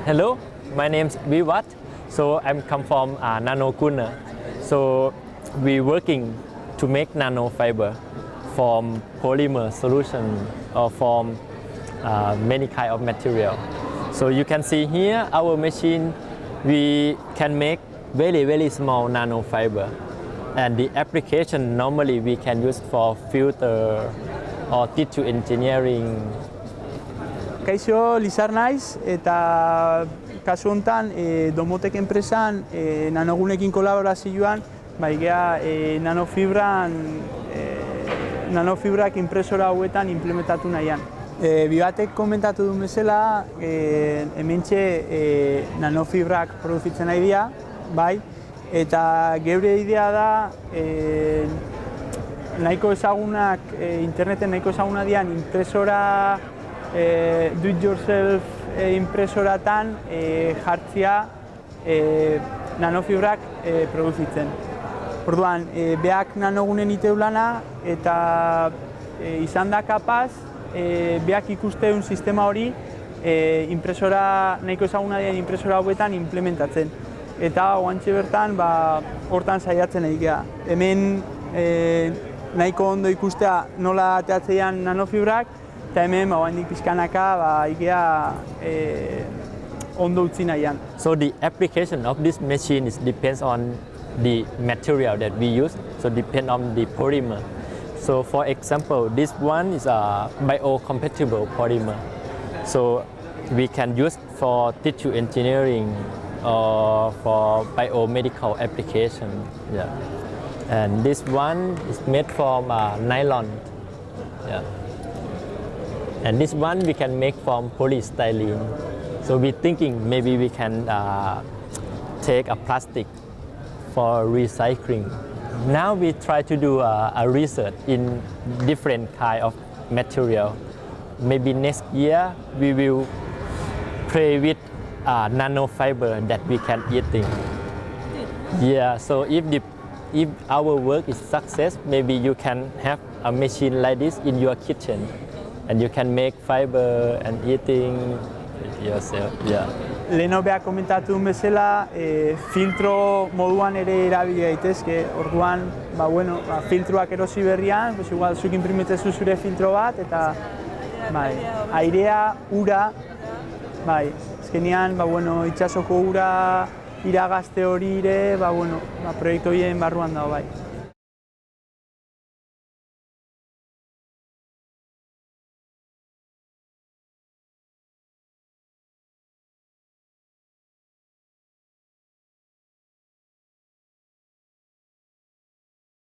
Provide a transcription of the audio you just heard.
Hello, my name's Vivat. So I'm come from Nano Gunner. So we working to make nanofiber from polymer solution or from many kind of material. So you can see here our machine, we can make very small nanofiber, and the application normally we can use for filter or tissue engineering. Kaixo, Lizar naiz, eta kasu honetan Domotek enpresan nanogunekin kolaborazioan baigea nanofibrak impresora hauetan implementatu nahian. Vivatek komentatu duen bezala, hementxe nanofibrak produzitzen nahi dira, bai, eta geure idea da nahiko ezagunak, interneten nahiko ezaguna dian impresora do-it-yourself impresoratan jartzia nanofibrak produzitzen. Orduan, beak nanogunen iteu lana eta izan da kapaz beak ikusteun sistema hori impresora, nahiko ezaguna dian impresora hauetan implementatzen. Eta oantxe bertan, hortan saiatzen egitea. Hemen nahiko ondo ikustea nola ateatzeian nanofibrak, eta hemen oandik pixkanaka ikea ondo utzi nahian. So the application of this machine depends on the material that we use, so depend on the polymer. So for example, this one is a biocompatible polymer. So we can use for tissue engineering or for biomedical application. Yeah. And this one is made from nylon. Yeah. And this one we can make from polystyrene. So we're thinking maybe we can take a plastic for recycling. Now we try to do a research in different kind of material. Maybe next year we will play with nanofiber that we can eating. Yeah, so if our work is success, maybe you can have a machine like this in your kitchen, and you can make fiber and eating yourself. Yeah. Leheno beha komentatu duen bezala, filtro moduan ere erabili daitezke. Orduan, filtroak erosi berrian, igual zuk inprimitzezu zure filtro bat, eta airea, ura, azkenean, itxasoko ura iragazte hori ere, proiektu horien barruan dago, bai.